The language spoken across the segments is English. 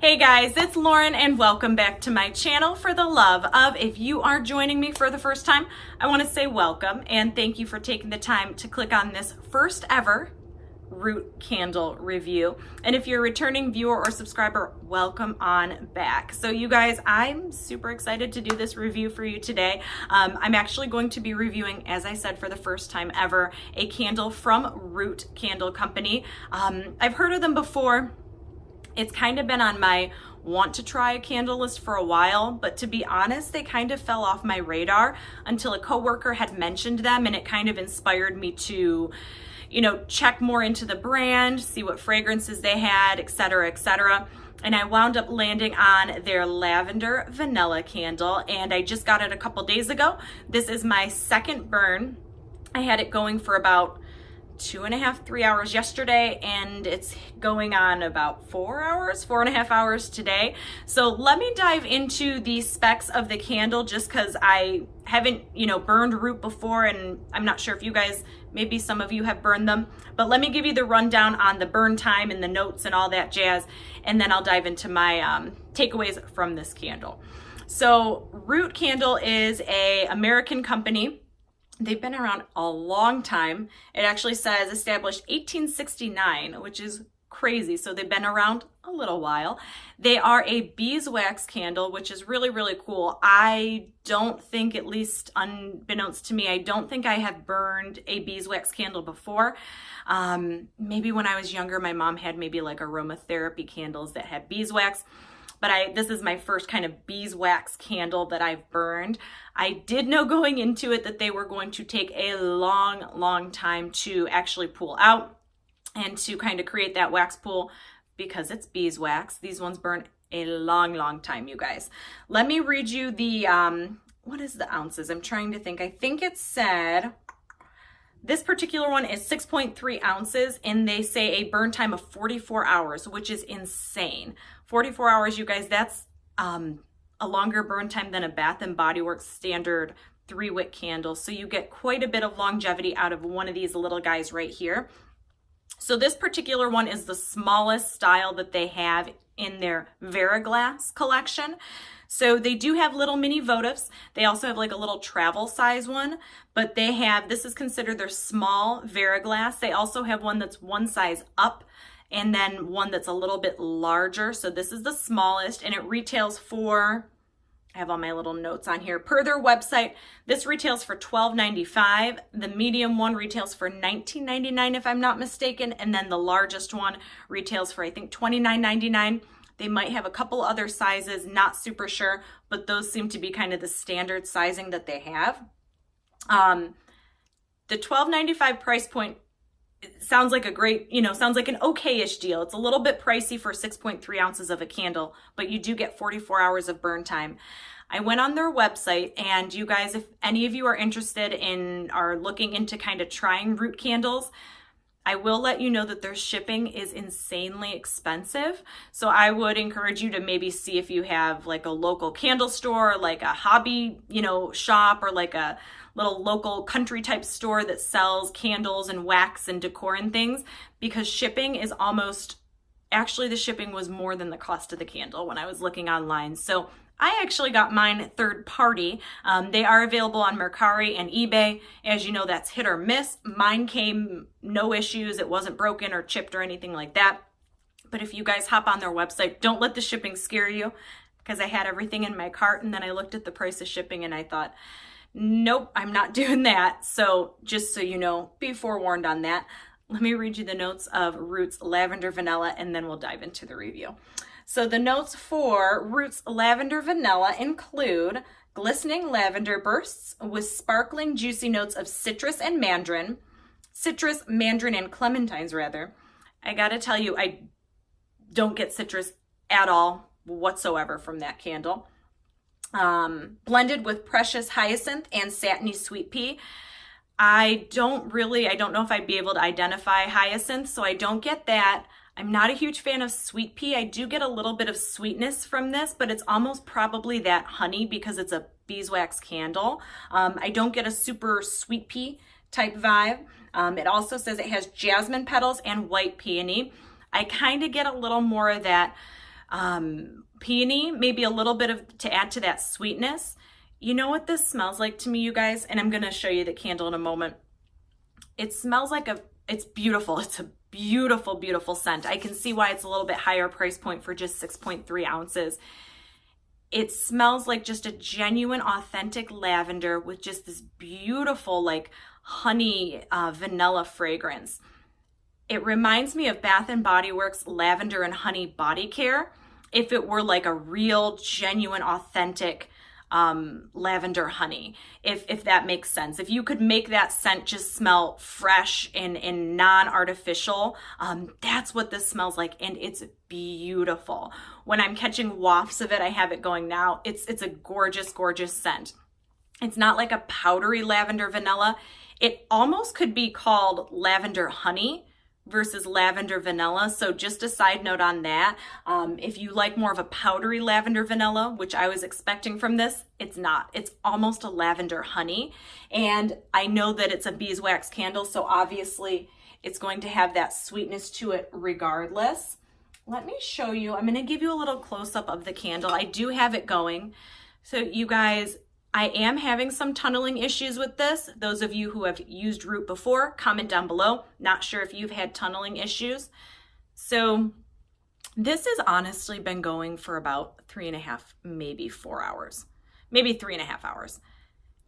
Hey guys, it's Lauren and welcome back to my channel. For the love of, if you are joining me for the first time, I want to say welcome and thank you for taking the time to click on this first ever root candle review. And if you're a returning viewer or subscriber, welcome on back. So you guys, I'm super excited to do this review for you today. I'm actually going to be reviewing, as I said, for the first time ever, a candle from Root Candle Company. I've heard of them before. It's kind of been on my want to try a candle list for a while, but to be honest, they kind of fell off my radar until a coworker had mentioned them, and it kind of inspired me to, check more into the brand, see what fragrances they had, etc., etc. And I wound up landing on their Lavender Vanilla candle, and I just got it a couple days ago. This is my second burn. I had it going for about 2.5, 3 hours yesterday, and it's going on about 4.5 hours today. So let me dive into the specs of the candle, just because I haven't, burned root before, and I'm not sure if you guys, maybe some of you have burned them, but let me give you the rundown on the burn time and the notes and all that jazz, and then I'll dive into my takeaways from this candle. So Root Candle is an American company. They've been around a long time. It actually says established 1869, which is crazy. So they've been around a little while. They are a beeswax candle, which is really, really cool. I don't think, at least unbeknownst to me, I don't think I have burned a beeswax candle before. Maybe when I was younger, my mom had maybe like aromatherapy candles that had beeswax. But this is my first kind of beeswax candle that I've burned. I did know going into it that they were going to take a long, long time to actually pull out and to kind of create that wax pool, because it's beeswax. These ones burn a long, long time, you guys. Let me read you the, what is the ounces? I'm trying to think. I think it said, this particular one is 6.3 ounces, and they say a burn time of 44 hours, which is insane. 44 hours, you guys, that's a longer burn time than a Bath & Body Works standard 3-wick candle. So you get quite a bit of longevity out of one of these little guys right here. So this particular one is the smallest style that they have in their Veriglass collection. So they do have little mini votives. They also have like a little travel size one, but they have, this is considered their small Veriglass. They also have one that's one size up, and then one that's a little bit larger. So this is the smallest, and it retails for, I have all my little notes on here. Per their website, this retails for $12.95. The medium one retails for $19.99 if I'm not mistaken, and then the largest one retails for, I think, $29.99. They might have a couple other sizes, not super sure, but those seem to be kind of the standard sizing that they have. The $12.95 price point, it sounds like a great, sounds like an okay-ish deal. It's a little bit pricey for 6.3 ounces of a candle, but you do get 44 hours of burn time. I went on their website, and you guys, if any of you are interested in, are looking into kind of trying Root candles, I will let you know that their shipping is insanely expensive. So I would encourage you to maybe see if you have like a local candle store, like a hobby, shop, or like a little local country type store that sells candles and wax and decor and things, because shipping is almost, actually the shipping was more than the cost of the candle when I was looking online. So I actually got mine third party. They are available on Mercari and eBay. As you know, that's hit or miss. Mine came no issues. It wasn't broken or chipped or anything like that. But if you guys hop on their website, don't let the shipping scare you, because I had everything in my cart, and then I looked at the price of shipping and I thought, nope, I'm not doing that. So just so you know, be forewarned on that. Let me read you the notes of Root's Lavender Vanilla, and then we'll dive into the review. So the notes for Root's Lavender Vanilla include glistening lavender bursts with sparkling juicy notes of citrus, mandarin, and clementines rather. I gotta tell you, I don't get citrus at all whatsoever from that candle. Blended with precious hyacinth and satiny sweet pea. I don't know if I'd be able to identify hyacinth, so I don't get that. I'm not a huge fan of sweet pea. I do get a little bit of sweetness from this, but it's almost probably that honey because it's a beeswax candle. I don't get a super sweet pea type vibe. It also says it has jasmine petals and white peony. I kind of get a little more of that peony, maybe a little bit of, to add to that sweetness. You know what this smells like to me, you guys? And I'm gonna show you the candle in a moment. It smells like it's beautiful. It's a beautiful, beautiful scent. I can see why it's a little bit higher price point for just 6.3 ounces. It smells like just a genuine, authentic lavender with just this beautiful, like honey, vanilla fragrance. It reminds me of Bath & Body Works Lavender and Honey Body Care, if it were like a real, genuine, authentic lavender honey, if that makes sense. If you could make that scent just smell fresh and non-artificial, that's what this smells like, and it's beautiful. When I'm catching wafts of it, I have it going now. It's a gorgeous, gorgeous scent. It's not like a powdery lavender vanilla. It almost could be called lavender honey versus lavender vanilla. So just a side note on that. If you like more of a powdery lavender vanilla, which I was expecting from this, it's not. It's almost a lavender honey. And I know that it's a beeswax candle, so obviously it's going to have that sweetness to it regardless. Let me show you. I'm going to give you a little close-up of the candle. I do have it going. So you guys, I am having some tunneling issues with this. Those of you who have used Root before, comment down below. Not sure if you've had tunneling issues. So this has honestly been going for about 3.5, maybe 4 hours, maybe 3.5 hours.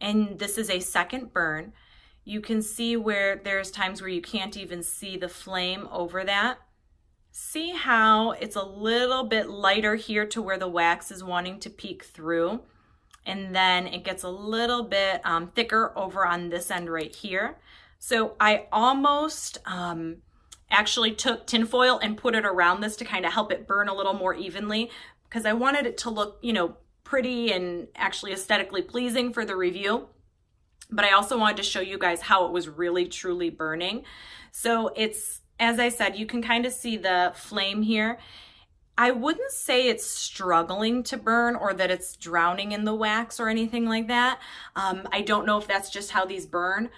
And this is a second burn. You can see where there's times where you can't even see the flame over that. See how it's a little bit lighter here to where the wax is wanting to peek through. And then it gets a little bit thicker over on this end right here. So I almost actually took tinfoil and put it around this to kind of help it burn a little more evenly, because I wanted it to look, you know, pretty and actually aesthetically pleasing for the review. But I also wanted to show you guys how it was really truly burning. So it's, as I said, you can kind of see the flame here. I wouldn't say it's struggling to burn or that it's drowning in the wax or anything like that. I don't know if that's just how these burn,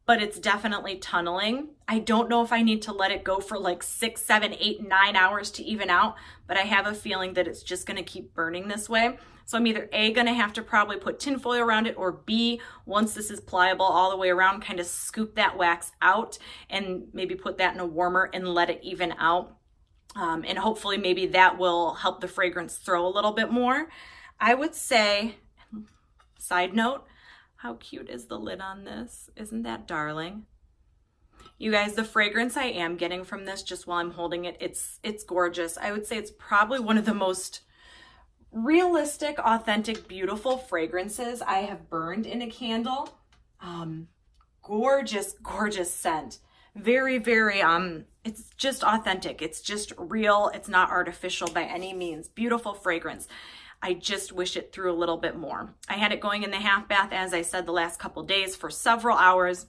but it's definitely tunneling. I don't know if I need to let it go for like 6, 7, 8, 9 hours to even out, but I have a feeling that it's just gonna keep burning this way. So I'm either A, gonna have to probably put tinfoil around it, or B, once this is pliable all the way around, kind of scoop that wax out and maybe put that in a warmer and let it even out. And hopefully maybe that will help the fragrance throw a little bit more. I would say, side note, how cute is the lid on this? Isn't that darling? You guys, the fragrance I am getting from this just while I'm holding it, it's gorgeous. I would say it's probably one of the most realistic, authentic, beautiful fragrances I have burned in a candle. Gorgeous, gorgeous scent. Very, very, it's just authentic. It's just real. It's not artificial by any means. Beautiful fragrance. I just wish it threw a little bit more. I had it going in the half bath, as I said, the last couple days for several hours.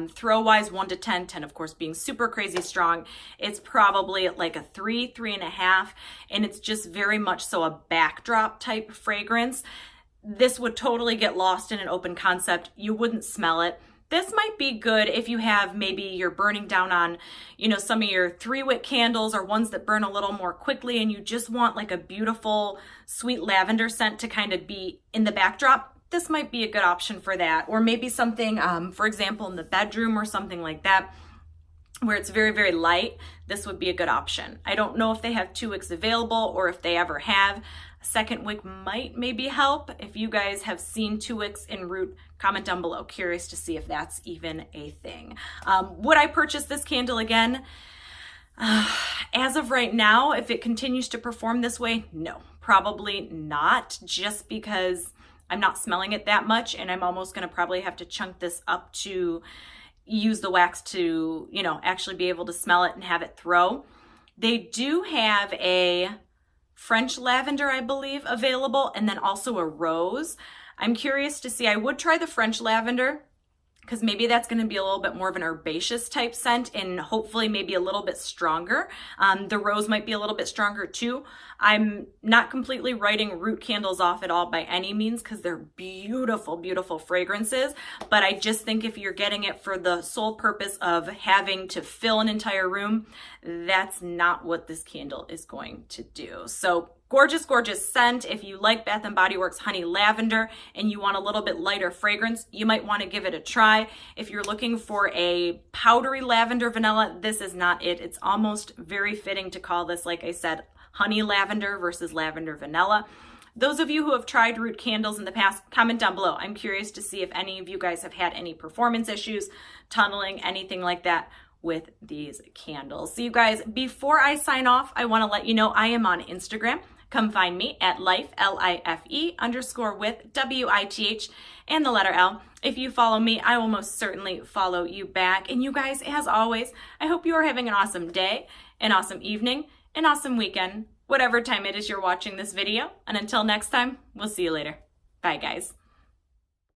Throw wise, 1 to 10, 10 of course being super crazy strong. It's probably like a 3, 3.5, and it's just very much so a backdrop type fragrance. This would totally get lost in an open concept. You wouldn't smell it. This might be good if you have, maybe you're burning down on, you know, some of your 3-wick candles or ones that burn a little more quickly, and you just want like a beautiful sweet lavender scent to kind of be in the backdrop. This might be a good option for that. Or maybe something, for example, in the bedroom or something like that, where it's very, very light. This would be a good option. I don't know if they have 2 wicks available or if they ever have. A second wick might maybe help. If you guys have seen 2 wicks in Root, comment down below. Curious to see if that's even a thing. Would I purchase this candle again? As of right now, if it continues to perform this way, no, probably not, just because I'm not smelling it that much, and I'm almost gonna probably have to chunk this up to use the wax to, you know, actually be able to smell it and have it throw. They do have a French lavender, I believe, available, and then also a rose. I'm curious to see. I would try the French lavender because maybe that's going to be a little bit more of an herbaceous type scent and hopefully maybe a little bit stronger. The rose might be a little bit stronger too. I'm not completely writing root candles off at all by any means because they're beautiful, beautiful fragrances. But I just think if you're getting it for the sole purpose of having to fill an entire room, that's not what this candle is going to do. So gorgeous, gorgeous scent. If you like Bath & Body Works Honey Lavender and you want a little bit lighter fragrance, you might want to give it a try. If you're looking for a powdery lavender vanilla, this is not it. It's almost very fitting to call this, like I said, honey lavender versus lavender vanilla. Those of you who have tried root candles in the past, comment down below. I'm curious to see if any of you guys have had any performance issues, tunneling, anything like that with these candles. So you guys, before I sign off, I want to let you know I am on Instagram. Come find me at life, L-I-F-E _with W-I-T-H and the letter L. If you follow me, I will most certainly follow you back. And you guys, as always, I hope you are having an awesome day, an awesome evening, an awesome weekend, whatever time it is you're watching this video. And until next time, we'll see you later. Bye, guys.